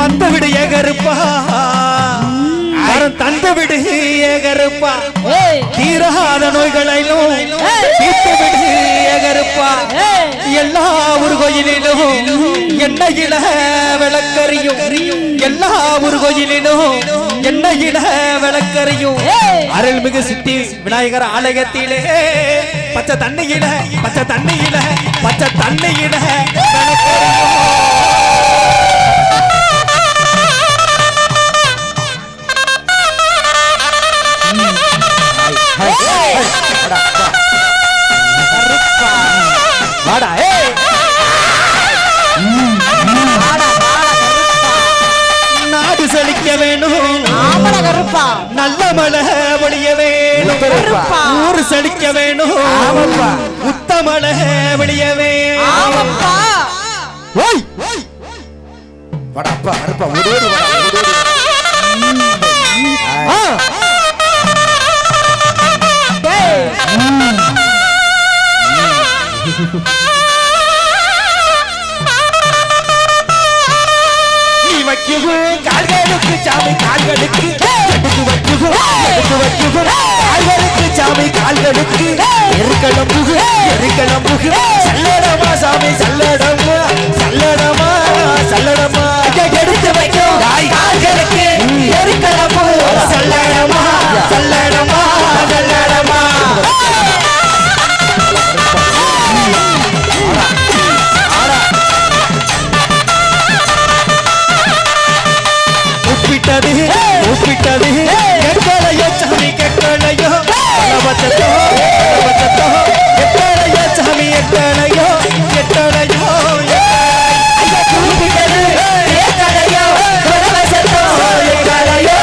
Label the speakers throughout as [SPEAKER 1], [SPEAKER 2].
[SPEAKER 1] வந்த விடு ஏகருப்பா தந்த விடு ஏகருப்பா தீராத நோய்களையும் தீர்த்து விடு ஏகருப்பா எல்லா ஊர் கோயிலிலும் எண்ணெயில விளக்கறியும் எல்லா ஊர் கோயிலிலும் எண்ணெயில விளக்கறியும் அருள்மிகு சித்தி விநாயகர் ஆலயத்திலே பச்சை தண்ணியில பச்சை தண்ணியில பச்சை தண்ணியில நாடு செழிக்க வேணும் நல்ல மழை பொழிய வேணும் ஊர் செழிக்க வேணும் உத்த மழை பொழிய வேணும் நீ வைக்கும் கால்களுக்கு சாமி கால்களுக்கு கால்களுக்கு சாமி கால்களுக்கு எருக்களம்புகு எருக்களம்புகு சல்லடமா சாமி சல்லடமா சல்லடமா சல்லடமா எடுத்து வைக்கும் கால்களுக்கு எருக்களம்பு சல்லடமா சல்லடமா சல்லடமா உப்பிட்டது உப்பிட்டது கெட்டலையோ சாமி கெட்டலையோ பலவச்சத்தோ பலவச்சத்தோ கெட்டலையோ சாமி எட்டலையோ எட்டலையோ உப்பிட்டது எட்டலையோ பலவச்சத்தோ எட்டலையோ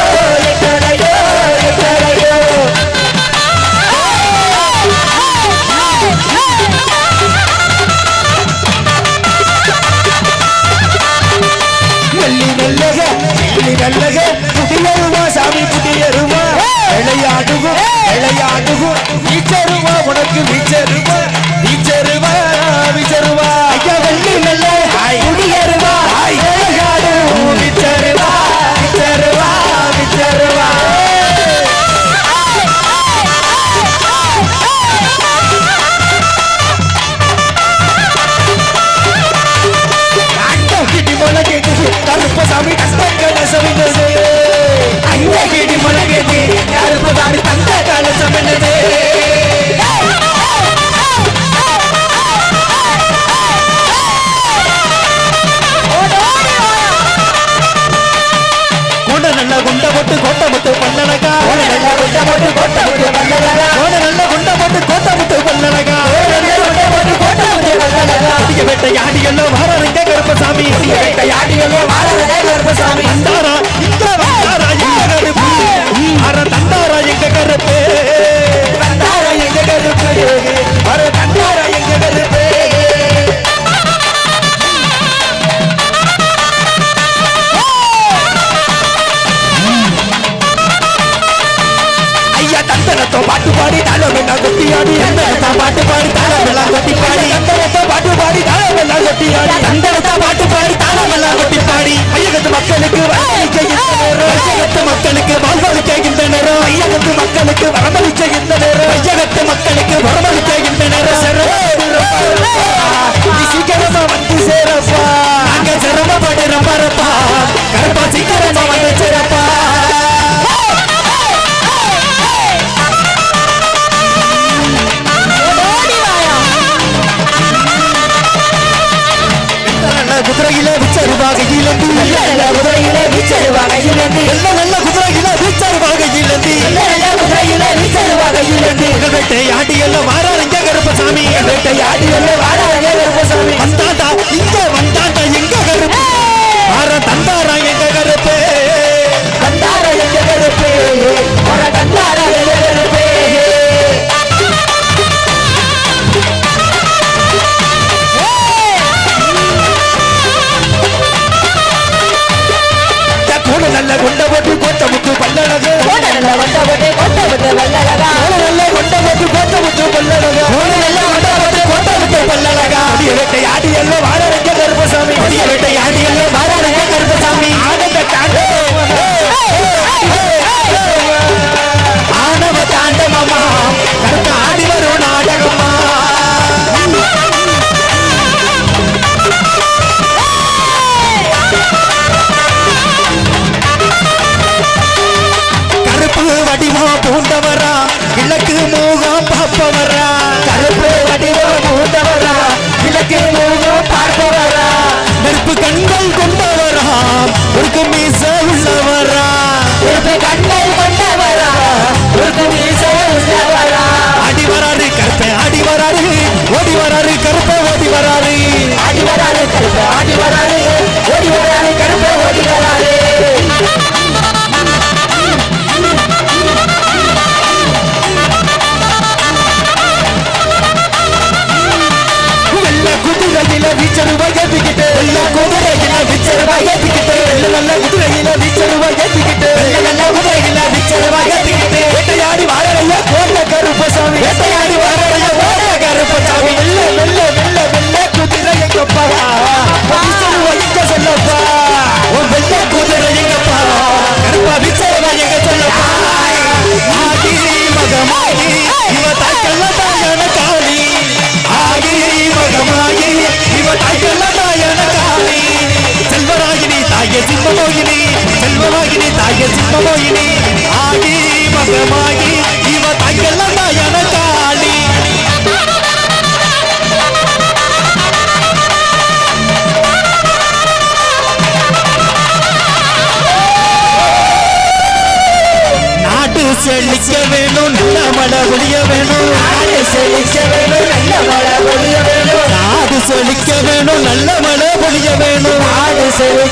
[SPEAKER 1] எட்டலையோ எட்டலையோ வெள்ளி நல்லக நல்லக புதியருவா சாமி புதியருவா விளையாடுவோ விளையாடுவோ வீச்சருவா உனக்கு வீச்சருவா வீச்சருவா வீச்சருவா ஐயா வெள்ளி நல்ல புதியருவா விளையாடு வீச்சருவா வீச்சருவா வீச்சருவா கருப்பசாமி கஷ்டங்களை சமைந்தது ஐயா கேடி மலகேதி கருப்பசாமி தந்த கால சமைந்தது கோட நல்ல குண்ட போட்டு கோட்டை முட்டு பண்ணலகா நல்ல குண்ட போட்டு கோட்டை முட்டு பண்ணலகா கோட நல்ல குண்ட போட்டு கோட்டை முட்டு பண்ணலகா வேட்டையாடியல்லோ வாரங்க கருப்பசாமி வேட்டையாடியல்லோ வாரங்க கருப்பசாமி தந்தாரா இங்க வந்தாரா எங்க கருப்பு அர தந்தாரா எங்க கருப்பு தந்தாரா எங்க கருப்பு அர தந்தாரா எங்க கருப்பு ஐயா தந்தனத்தோ பாட்டு பாடி தாளமெல்லாம் கொட்டியாடி தந்தனத்தோ பாட்டு பாடி தாளமெல்லாம் கொட்டி பாடி தந்தனத்தோ பாட்டு பாடி தாளமெல்லாம் கொட்டியாடி தந்தனத்தோ பாட்டு பாடி தாளமெல்லாம் கொட்டி பாடி ஐயகத்து மக்களுக்கு வரமளிக்க இந்த நேரம் ஐயகத்து மக்களுக்கு வாழ்வளிக்க இந்த நேரம் ஐயகத்து மக்களுக்கு வரமளிக்க இந்த நேரம் ஐயகத்து மக்களுக்கு வரமளிக்க இந்த நேரம் நீ சீக்கிரமா வந்து சேரப்பா நாங்க சிரமப்படுற மரப்பா கருப்பா சீக்கிரமா வந்து சேரப்பா குதிரையிலே விச்சருவாக இழந்து குதிரையிலே விச்சருவாக இழந்து நல்ல குதிரையிலே விச்சருவாக இழந்து குதிரையிலே விச்சருவாக இழந்து வேட்டையாடி எல்லாம் வாராங்க கருப்பசாமி வேட்டையாடி எல்லாம் வாராங்க கருப்பசாமி வந்தாண்டா இங்க வந்தாண்டா எங்க கருப்பு வார தந்தாரா எங்க கருப்பு தந்தாரா எங்க கருப்பு தந்தாரா எங்க கருப்பு நல்ல கொண்ட போட்டு கோட்டை முத்து பல்லழகு நல்ல கொண்ட போட்டு கோட்டை முத்து பல்லழகா நல்ல கொண்ட போட்டு கோட்டை முத்து பல்லழகா நல்ல கொண்ட போட்டு கோட்டை முத்து பல்லழகா வேட்டையாடி எல்லாம் வாழ கருப்பசாமி வேட்டையாடி எல்லாம் வாழ கருப்பசாமி மூத்தவரா
[SPEAKER 2] கருப்பு வடிவம் மூத்தவரா விளக்கு மூலம் பார்ப்பவரா
[SPEAKER 1] நெருப்பு கண்கள் கொண்டவராம் ஒரு மீச உள்ளவரா
[SPEAKER 2] நெருப்பு கண்கள் கொண்டவரா ஒரு மீச உள்ளவரா
[SPEAKER 1] அடி வராரு கருப்பை ஆடி வராரு ஓடி வராரு கருப்பை ஓடி வராரு
[SPEAKER 2] ஆடி வராரு கருப்பை ஆடி வராரு ஓடி வராரு கருப்பை ஓடி வராரு
[SPEAKER 1] வெள்ள குதிரையில வீச்சருவா ஏத்திக்கிட்டு
[SPEAKER 2] வெள்ள குதிரையில விச்சருவா ஏத்திக்கிட்டு
[SPEAKER 1] நல்ல குதிரையில வீச்சருவா ஏத்திக்கிட்டு
[SPEAKER 2] நல்ல குதிரையில விச்சருவா ஏத்திக்கிட்டு
[SPEAKER 1] வேட்டையாடி வாழறைய கோட்ட கருப்பசாமி
[SPEAKER 2] வேட்டையாடி வாழறைய கோட்ட கருப்பசாமி
[SPEAKER 1] வெள்ள வெள்ள வெள்ள வெள்ள குதிரை எங்கப்பா வீச்சருவா எங்க சொல்லப்பா
[SPEAKER 2] உன் வெள்ள குதிரை எங்கப்பா
[SPEAKER 1] கருப்பா வீச்சருவா எங்க சொல்லப்பா ஆகி மகமாகி இவ தாய்க்கல்ல தாயான காளி ஆகி மகமாகி இவ தாய்க்கல்ல தாயான காளி செல்வராகினி தாய சிம்மமோகினி செல்வராகினி தாய சிம்மமோகினி ஆகி மகமாகி இவ தாய்க்கல்ல தாயான காளி நாடு செழிக்க வேணும் நல்ல மழை ஒழிய வேணும்
[SPEAKER 2] நாடு செழிக்க வேணும் நல்ல மழை பொழிய வேணும்
[SPEAKER 1] நாடு செழிக்க வேணும் நல்ல மழை பொழிய வேணும்
[SPEAKER 2] நாடு செழிக்க